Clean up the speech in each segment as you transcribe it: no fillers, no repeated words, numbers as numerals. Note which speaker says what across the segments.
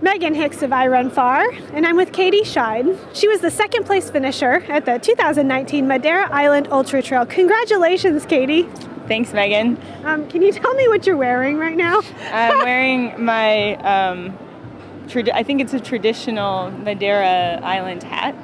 Speaker 1: Megan Hicks of I Run Far, and I'm with Katie Schide. She was the second place finisher at the 2019 Madeira Island Ultra-Trail. Congratulations, Katie.
Speaker 2: Thanks, Megan.
Speaker 1: Can you tell me what you're wearing right now?
Speaker 2: I'm wearing my, I think it's a traditional Madeira Island hat.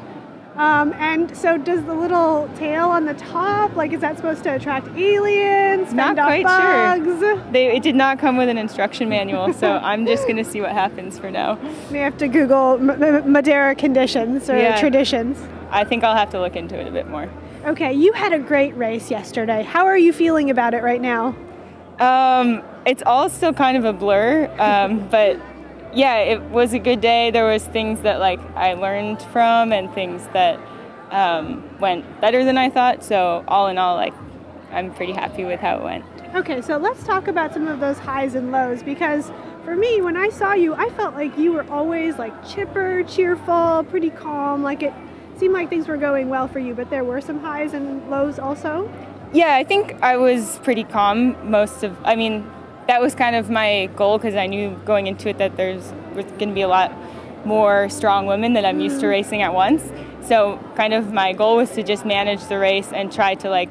Speaker 1: And so does the little tail on the top, is that supposed to attract aliens,
Speaker 2: Not quite
Speaker 1: bugs?
Speaker 2: sure. It did not come with an instruction manual, so I'm just going to see what happens for now.
Speaker 1: May have to Google Madeira conditions or traditions.
Speaker 2: I think I'll have to look into it a bit more.
Speaker 1: Okay, you had a great race yesterday. How are you feeling about it right now?
Speaker 2: It's all still kind of a blur, but yeah, it was a good day. There was things that I learned from and things that went better than I thought. So all in all, I'm pretty happy with how it went.
Speaker 1: Okay, so let's talk about some of those highs and lows, because for me, when I saw you, I felt like you were always chipper, cheerful, pretty calm. It seemed like things were going well for you, but there were some highs and lows also.
Speaker 2: Yeah, I think I was pretty calm that was kind of my goal, because I knew going into it that there's going to be a lot more strong women that I'm used to racing at once. So kind of my goal was to just manage the race and try to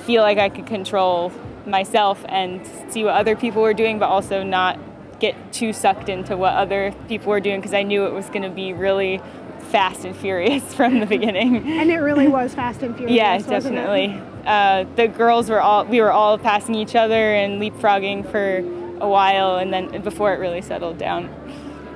Speaker 2: feel like I could control myself and see what other people were doing, but also not get too sucked into what other people were doing, because I knew it was going to be really fast and furious from the beginning.
Speaker 1: And it really was fast and furious.
Speaker 2: Yeah, definitely. The girls we were all passing each other and leapfrogging for a while, and then before it really settled down.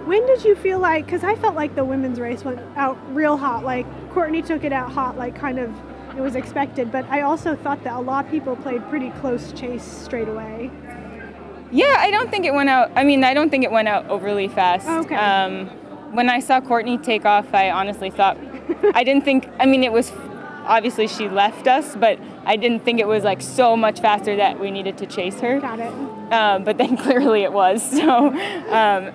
Speaker 1: When did you feel because I felt like the women's race went out real hot, Courtney took it out hot, it was expected, but I also thought that a lot of people played pretty close chase straight away.
Speaker 2: Yeah, I don't think it went out overly fast.
Speaker 1: Okay.
Speaker 2: When I saw Courtney take off, I honestly thought, it was, obviously she left us, but I didn't think it was so much faster that we needed to chase her.
Speaker 1: Got it.
Speaker 2: But then clearly it was, so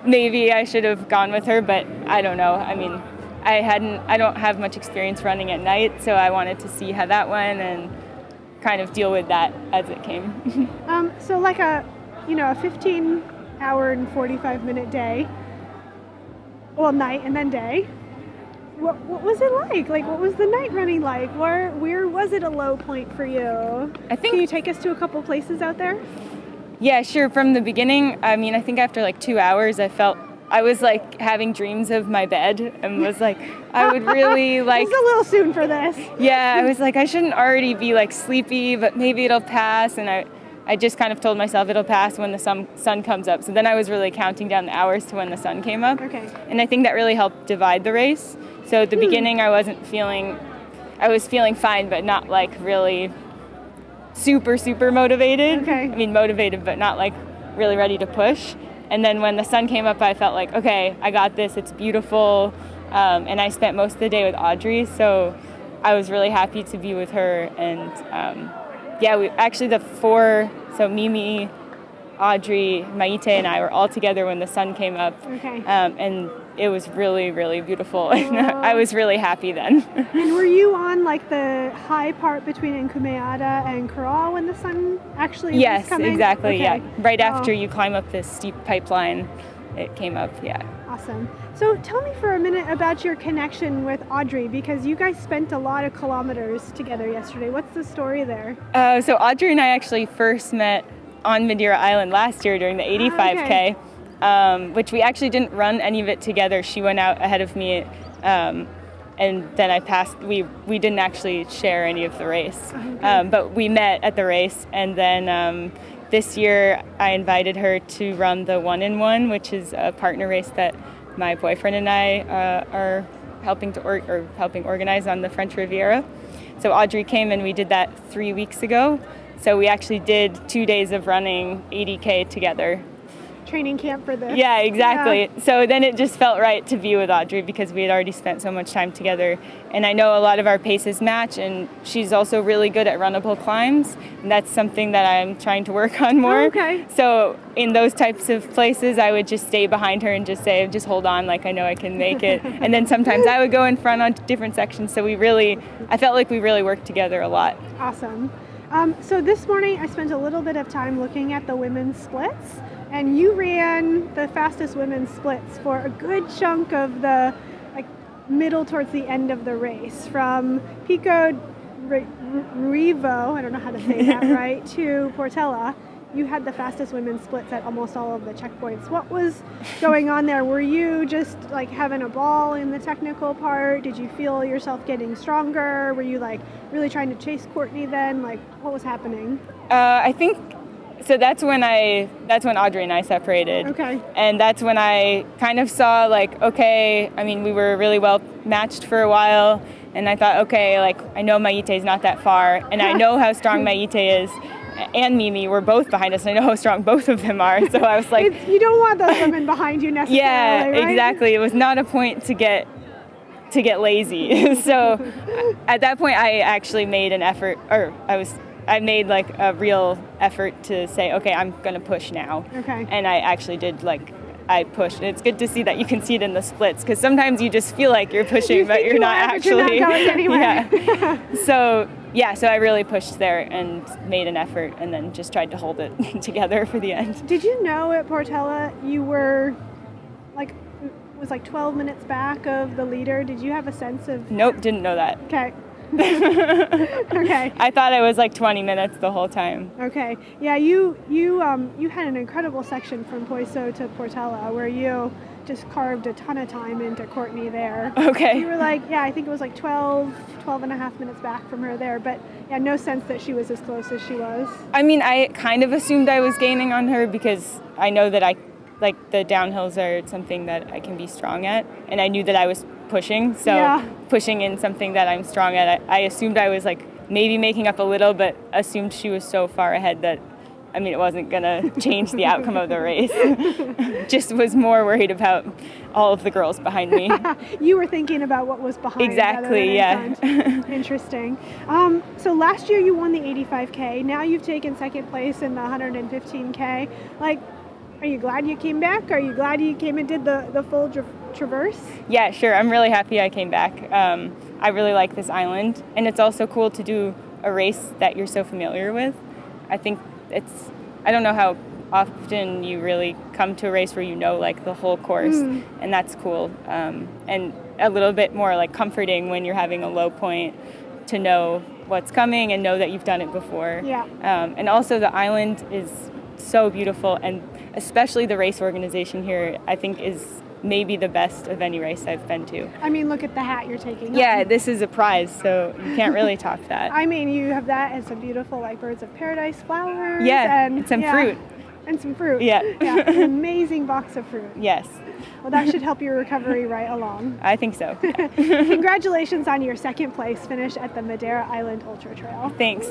Speaker 2: maybe I should have gone with her, but I don't know. I don't have much experience running at night, so I wanted to see how that went and kind of deal with that as it came.
Speaker 1: So a 15-hour and 45-minute day, night and then day. What was it like? What was the night running like? Where was it a low point for you? Can you take us to a couple places out there?
Speaker 2: Yeah, sure. From the beginning, I think after 2 hours, I felt I was having dreams of my bed, and was I would really
Speaker 1: It's a little soon for this.
Speaker 2: Yeah, I was I shouldn't already be sleepy, but maybe it'll pass, and I just kind of told myself it'll pass when the sun comes up. So then I was really counting down the hours to when the sun came up.
Speaker 1: Okay.
Speaker 2: And I think that really helped divide the race. So at the beginning, I was feeling fine, but not really super motivated.
Speaker 1: Okay.
Speaker 2: Motivated, but not really ready to push. And then when the sun came up, I felt okay, I got this, it's beautiful. And I spent most of the day with Audrey, so I was really happy to be with her. And we actually so Mimi, Audrey, Maite, and I were all together when the sun came up.
Speaker 1: Okay.
Speaker 2: And it was really, really beautiful. I was really happy then.
Speaker 1: And were you on the high part between Encumeada and Corral when the sun actually was coming?
Speaker 2: Yes, exactly,
Speaker 1: okay.
Speaker 2: yeah. Right after you climb up this steep pipeline, it came up, yeah.
Speaker 1: Awesome. So tell me for a minute about your connection with Audrey, because you guys spent a lot of kilometers together yesterday. What's the story there?
Speaker 2: So Audrey and I actually first met on Madeira Island last year during the 85K, which we actually didn't run any of it together. She went out ahead of me, and then I passed. We didn't actually share any of the race, but we met at the race, and then this year I invited her to run the 1-in-1, which is a partner race that my boyfriend and I are helping organize on the French Riviera. So Audrey came and we did that 3 weeks ago. So we actually did 2 days of running 80K together.
Speaker 1: Training camp for this.
Speaker 2: Yeah, exactly.
Speaker 1: Yeah.
Speaker 2: So then it just felt right to be with Audrey, because we had already spent so much time together. And I know a lot of our paces match, and she's also really good at runnable climbs. And that's something that I'm trying to work on more.
Speaker 1: Oh, okay.
Speaker 2: So in those types of places, I would just stay behind her and just say, just hold on, I know I can make it. And then sometimes I would go in front on different sections. So I felt like we really worked together a lot.
Speaker 1: Awesome. So this morning I spent a little bit of time looking at the women's splits. And you ran the fastest women's splits for a good chunk of the middle towards the end of the race, from Pico Rivo, I don't know how to say that right, to Portela. You had the fastest women's splits at almost all of the checkpoints. What was going on there? Were you just having a ball in the technical part? Did you feel yourself getting stronger? Were you really trying to chase Courtney then? What was happening?
Speaker 2: I think so. That's when Audrey and I separated.
Speaker 1: Okay.
Speaker 2: And that's when I kind of saw okay, I mean, we were really well matched for a while, and I thought, okay, I know Maite's not that far, and I know how strong Maite is. And Mimi were both behind us. I know how strong both of them are. So I was like,
Speaker 1: you don't want those women behind you necessarily.
Speaker 2: Yeah,
Speaker 1: right?
Speaker 2: exactly. It was not a point to get lazy. So at that point, I actually made an effort, I made a real effort to say, okay, I'm going to push now.
Speaker 1: Okay.
Speaker 2: And I actually did I pushed. And it's good to see that you can see it in the splits, because sometimes you just feel like you're pushing, but you're not actually.
Speaker 1: You're not going anywhere.
Speaker 2: Yeah. So I really pushed there and made an effort, and then just tried to hold it together for the end.
Speaker 1: Did you know at Portela you were it was 12 minutes back of the leader? Did you have a sense of?
Speaker 2: Nope, didn't know that.
Speaker 1: Okay. Okay.
Speaker 2: I thought it was 20 minutes the whole time.
Speaker 1: Okay. Yeah, you had an incredible section from Poiso to Portela where you just carved a ton of time into Courtney there.
Speaker 2: Okay.
Speaker 1: You were I think it was 12 and a half minutes back from her there, but yeah, no sense that she was as close as she was.
Speaker 2: I mean, I kind of assumed I was gaining on her, because I know that the downhills are something that I can be strong at, and I knew that I was pushing, so pushing in something that I'm strong at, I assumed I was maybe making up a little, but assumed she was so far ahead that, I mean, it wasn't going to change the outcome of the race. Just was more worried about all of the girls behind me.
Speaker 1: You were thinking about what was behind.
Speaker 2: Exactly, yeah.
Speaker 1: Interesting. So last year you won the 85K. Now you've taken second place in the 115K. Are you glad you came back? Are you glad you came and did the full traverse? Yeah,
Speaker 2: sure. I'm really happy I came back. I really like this island, and it's also cool to do a race that you're so familiar with. I think I don't know how often you really come to a race where you know the whole course, and that's cool. And a little bit more comforting when you're having a low point to know what's coming and know that you've done it before.
Speaker 1: Yeah.
Speaker 2: And also the island is so beautiful, and especially the race organization here, I think, is maybe the best of any race I've been to.
Speaker 1: I mean, look at the hat you're taking.
Speaker 2: Yeah, this is a prize, so you can't really top that.
Speaker 1: I mean, you have that and some beautiful birds of paradise flowers.
Speaker 2: Yeah,
Speaker 1: and
Speaker 2: some fruit.
Speaker 1: And some fruit.
Speaker 2: Yeah.
Speaker 1: Yeah, an amazing box of fruit.
Speaker 2: Yes.
Speaker 1: Well, that should help your recovery right along.
Speaker 2: I think so. Yeah.
Speaker 1: Congratulations on your second place finish at the Madeira Island Ultra-Trail.
Speaker 2: Thanks.